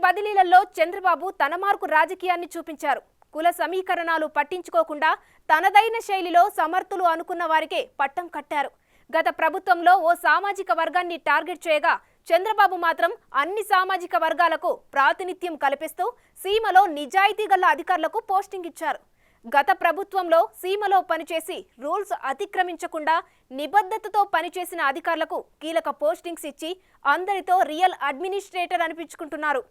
బదిలీలలో చంద్రబాబు తన మార్కు రాజకీయాన్ని చూపించారు. కుల సమీకరణాలు పట్టించుకోకుండా తనదైన శైలిలో సమర్థులు అనుకున్న వారికే పట్టం కట్టారు. గత ప్రభుత్వంలో ఓ సామాజిక వర్గాన్ని టార్గెట్ చేయగా చంద్రబాబు మాత్రం అన్ని సామాజిక వర్గాలకు ప్రాతినిధ్యం కల్పిస్తూ సీమలో నిజాయితీ గల అధికారులకు పోస్టింగ్ ఇచ్చారు. గత ప్రభుత్వంలో సీమలో పనిచేసి రూల్స్ అతిక్రమించకుండా నిబద్ధతతో పనిచేసిన అధికారులకు కీలక పోస్టింగ్స్ ఇచ్చి అందరితో రియల్ అడ్మినిస్ట్రేటర్ అనిపించుకుంటున్నారు.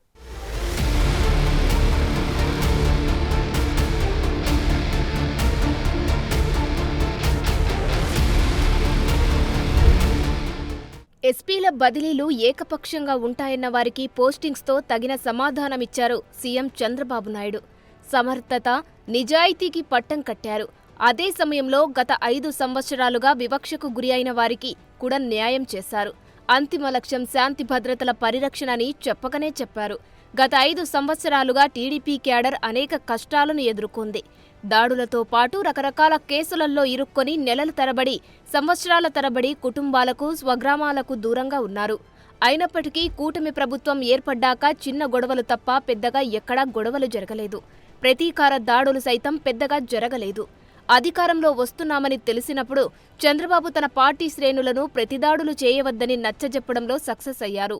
ఎస్పీల బదిలీలు ఏకపక్షంగా ఉంటాయన్న వారికి పోస్టింగ్స్తో తగిన సమాధానమిచ్చారు సీఎం చంద్రబాబు నాయుడు. సమర్థత, నిజాయితీకి పట్టం కట్టారు. అదే సమయంలో గత 5 సంవత్సరాలుగా వివక్షకు గురి అయిన వారికి కూడా న్యాయం చేశారు. అంతిమ లక్ష్యం శాంతి భద్రతల పరిరక్షణ అని చెప్పకనే చెప్పారు. గత 5 సంవత్సరాలుగా టీడీపీ క్యాడర్ అనేక కష్టాలను ఎదుర్కొంది. దాడులతో పాటు రకరకాల కేసులలో ఇరుక్కొని నెలల తరబడి, సంవత్సరాల తరబడి కుటుంబాలకు, స్వగ్రామాలకు దూరంగా ఉన్నారు. అయినప్పటికీ కూటమి ప్రభుత్వం ఏర్పడ్డాక చిన్న గొడవలు తప్ప పెద్దగా ఎక్కడా గొడవలు జరగలేదు. ప్రతీకార దాడులు సైతం పెద్దగా జరగలేదు. అధికారంలో వస్తున్నామని తెలిసినప్పుడు చంద్రబాబు తన పార్టీ శ్రేణులను ప్రతిదాడులు చేయవద్దని నచ్చజెప్పడంలో సక్సెస్ అయ్యారు.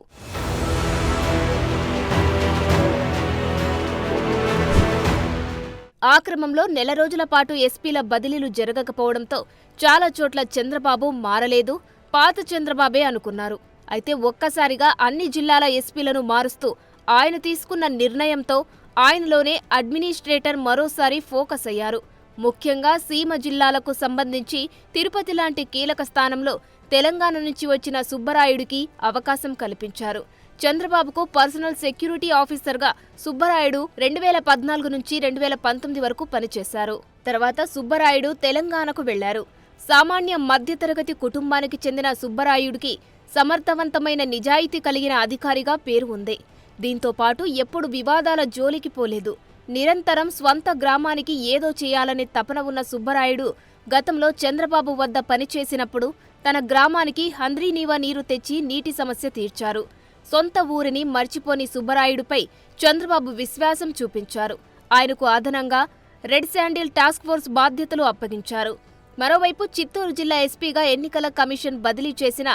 ఆ క్రమంలో నెల రోజుల పాటు ఎస్పీల బదిలీలు జరగకపోవడంతో చాలా చోట్ల చంద్రబాబు మారలేదు, పాత చంద్రబాబే అనుకున్నారు. అయితే ఒక్కసారిగా అన్ని జిల్లాల ఎస్పీలను మారుస్తూ ఆయన తీసుకున్న నిర్ణయంతో ఆయనలోనే అడ్మినిస్ట్రేటర్ మరోసారి ఫోకస్ అయ్యారు. ముఖ్యంగా సీమ జిల్లాలకు సంబంధించి తిరుపతి లాంటి కీలక స్థానంలో తెలంగాణ నుంచి వచ్చిన సుబ్బరాయుడికి అవకాశం కల్పించారు. చంద్రబాబుకు పర్సనల్ సెక్యూరిటీ ఆఫీసర్గా సుబ్బరాయుడు 2014 నుంచి 2019 వరకు పనిచేశారు. తర్వాత సుబ్బరాయుడు తెలంగాణకు వెళ్లారు. సామాన్య మధ్యతరగతి కుటుంబానికి చెందిన సుబ్బరాయుడికి సమర్థవంతమైన నిజాయితీ కలిగిన అధికారిగా పేరు ఉంది. దీంతో పాటు ఎప్పుడు వివాదాల జోలికి పోలేదు. నిరంతరం స్వంత గ్రామానికి ఏదో చేయాలనే తపన ఉన్న సుబ్బరాయుడు గతంలో చంద్రబాబు వద్ద పనిచేసినప్పుడు తన గ్రామానికి హంద్రీనీవా నీరు తెచ్చి నీటి సమస్య తీర్చారు. సొంత ఊరిని మర్చిపోని సుబ్బరాయుడుపై చంద్రబాబు విశ్వాసం చూపించారు. ఆయనకు అదనంగా రెడ్ శాండిల్ టాస్క్ ఫోర్స్ బాధ్యతలు అప్పగించారు. మరోవైపు చిత్తూరు జిల్లా ఎస్పీగా ఎన్నికల కమిషన్ బదిలీ చేసిన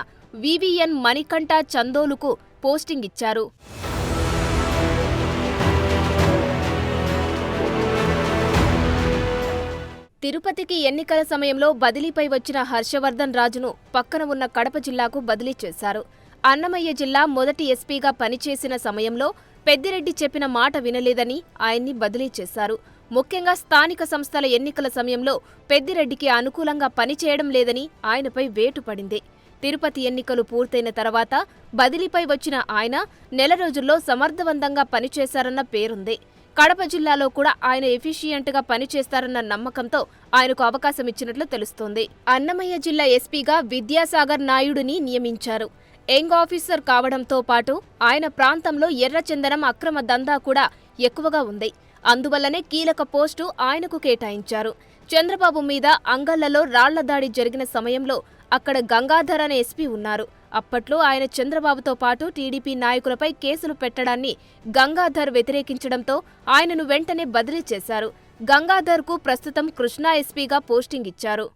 వివిఎన్ మణికంఠ చందోలుకు పోస్టింగ్ ఇచ్చారు. తిరుపతికి ఎన్నికల సమయంలో బదిలీపై వచ్చిన హర్షవర్ధన్ రాజును పక్కన ఉన్న కడప జిల్లాకు బదిలీ చేశారు. అన్నమయ్య జిల్లా మొదటి ఎస్పీగా పనిచేసిన సమయంలో పెద్దిరెడ్డి చెప్పిన మాట వినలేదని ఆయన్ని బదిలీ చేశారు. ముఖ్యంగా స్థానిక సంస్థల ఎన్నికల సమయంలో పెద్దిరెడ్డికి అనుకూలంగా పనిచేయడం లేదని ఆయనపై వేటు పడింది. తిరుపతి ఎన్నికలు పూర్తయిన తర్వాత బదిలీపై వచ్చిన ఆయన నెల రోజుల్లో సమర్థవంతంగా పనిచేశారన్న పేరుంది. కడప జిల్లాలో కూడా ఆయన ఎఫిషియెంట్గా పనిచేస్తారన్న నమ్మకంతో ఆయనకు అవకాశం ఇచ్చినట్లు తెలుస్తోంది. అన్నమయ్య జిల్లా ఎస్పీగా విద్యాసాగర్ నాయుడుని నియమించారు. యంగ్ ఆఫీసర్ కావడంతో పాటు ఆయన ప్రాంతంలో ఎర్రచందనం అక్రమ దందా కూడా ఎక్కువగా ఉంది. అందువల్లనే కీలక పోస్టు ఆయనకు కేటాయించారు. చంద్రబాబు మీద అంగళ్లలో రాళ్ల దాడి జరిగిన సమయంలో అక్కడ గంగాధర్ అనే ఎస్పీ ఉన్నారు. అప్పట్లో ఆయన చంద్రబాబుతో పాటు టీడీపీ నాయకులపై కేసులు పెట్టడాన్ని గంగాధర్ వ్యతిరేకించడంతో ఆయనను వెంటనే బదిలీ చేశారు. గంగాధర్కు ప్రస్తుతం కృష్ణా ఎస్పీగా పోస్టింగ్ ఇచ్చారు.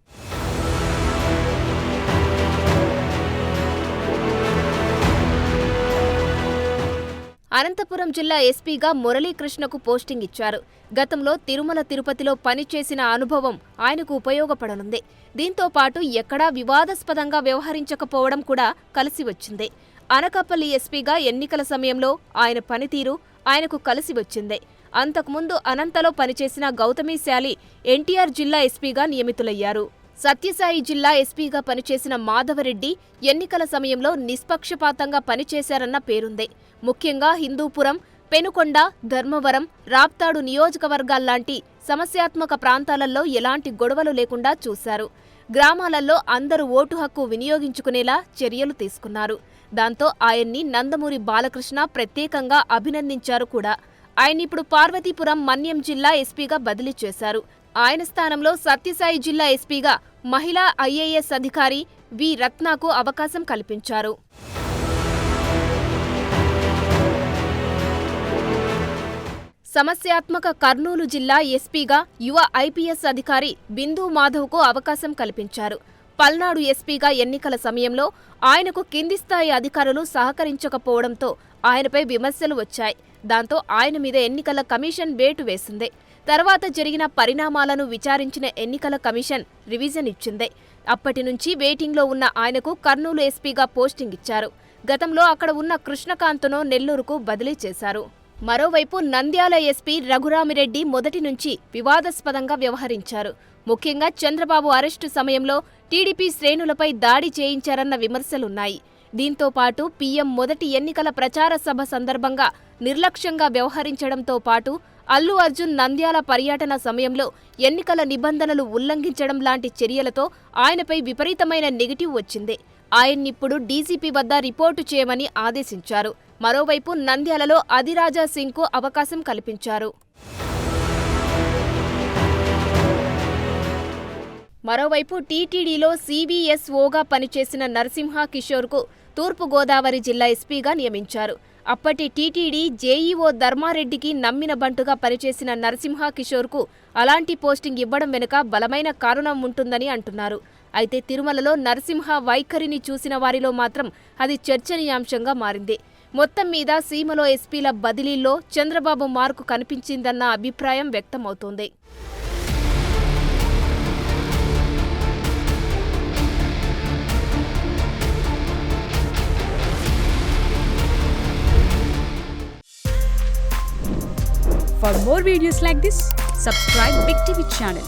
అనంతపురం జిల్లా ఎస్పీగా మురళీకృష్ణకు పోస్టింగ్ ఇచ్చారు. గతంలో తిరుమల తిరుపతిలో పనిచేసిన అనుభవం ఆయనకు ఉపయోగపడనుంది. దీంతో పాటు ఎక్కడా వివాదాస్పదంగా వ్యవహరించకపోవడం కూడా కలిసి వచ్చింది. అనకాపల్లి ఎస్పీగా ఎన్నికల సమయంలో ఆయన పనితీరు ఆయనకు కలిసి వచ్చింది. అంతకుముందు అనంతలో పనిచేసిన గౌతమి శాలి ఎన్టీఆర్ జిల్లా ఎస్పీగా నియమితులయ్యారు. సత్యసాయి జిల్లా ఎస్పీగా పనిచేసిన మాధవరెడ్డి ఎన్నికల సమయంలో నిష్పక్షపాతంగా పనిచేశారన్న పేరుంది. ముఖ్యంగా హిందూపురం, పెనుకొండ, ధర్మవరం, రాప్తాడు నియోజకవర్గాల్లాంటి సమస్యాత్మక ప్రాంతాలలో ఎలాంటి గొడవలు లేకుండా చూశారు. గ్రామాలలో అందరూ ఓటు హక్కు వినియోగించుకునేలా చర్యలు తీసుకున్నారు. దాంతో ఆయన్ని నందమూరి బాలకృష్ణ ప్రత్యేకంగా అభినందించారు కూడా. ఆయన్నిప్పుడు పార్వతీపురం, మన్యం జిల్లా ఎస్పీగా బదిలీ చేశారు. ఆయన స్థానంలో సత్యసాయి జిల్లా ఎస్పీగా మహిళా ఐఏఎస్ అధికారి వి రత్నాకు అవకాశం కల్పించారు. సమస్యాత్మక కర్నూలు జిల్లా ఎస్పీగా యువ ఐపీఎస్ అధికారి బిందు మాధవ్కు అవకాశం కల్పించారు. పల్నాడు ఎస్పీగా ఎన్నికల సమయంలో ఆయనకు కింది స్థాయి అధికారులు సహకరించకపోవడంతో ఆయనపై విమర్శలు వచ్చాయి. దాంతో ఆయన మీద ఎన్నికల కమిషన్ వేటు వేసింది. తర్వాత జరిగిన పరిణామాలను విచారించిన ఎన్నికల కమిషన్ రివిజన్ ఇచ్చింది. అప్పటి నుంచి వెయిటింగ్లో ఉన్న ఆయనకు కర్నూలు ఎస్పీగా పోస్టింగ్ ఇచ్చారు. గతంలో అక్కడ ఉన్న కృష్ణకాంత్ను నెల్లూరుకు బదిలీ చేశారు. మరోవైపు నంద్యాల ఎస్పీ రఘురామిరెడ్డి మొదటి నుంచి వివాదాస్పదంగా వ్యవహరించారు. ముఖ్యంగా చంద్రబాబు అరెస్టు సమయంలో టీడీపీ శ్రేణులపై దాడి చేయించారన్న విమర్శలున్నాయి. దీంతో పాటు పీఎం మొదటి ఎన్నికల ప్రచార సభ సందర్భంగా నిర్లక్ష్యంగా వ్యవహరించడంతో పాటు అల్లు అర్జున్ నంద్యాల పర్యటన సమయంలో ఎన్నికల నిబంధనలు ఉల్లంఘించడం లాంటి చర్యలతో ఆయనపై విపరీతమైన నెగిటివ్ వచ్చింది. ఆయన్నిప్పుడు డీజీపీ వద్ద రిపోర్టు చేయమని ఆదేశించారు. మరోవైపు నంద్యాలలో అదిరాజా సింగ్కు అవకాశం కల్పించారు. మరోవైపు టీటీడీలో సీవీఎస్ఓగా పనిచేసిన నరసింహ కిషోర్కు తూర్పుగోదావరి జిల్లా ఎస్పీగా నియమించారు. అప్పటి టీటీడీ జేఈఓ ధర్మారెడ్డికి నమ్మిన బంటుగా పనిచేసిన నరసింహ కిషోర్కు అలాంటి పోస్టింగ్ ఇవ్వడం వెనుక బలమైన కారణం ఉంటుందని అంటున్నారు. అయితే తిరుమలలో నరసింహ వైఖరిని చూసిన వారిలో మాత్రం అది చర్చనీయాంశంగా మారింది. మొత్తం మీద సీమలో ఎస్పీల బదిలీల్లో చంద్రబాబు మార్కు కనిపించిందన్న అభిప్రాయం వ్యక్తమవుతోంది. For more videos like this, subscribe Big TV channel.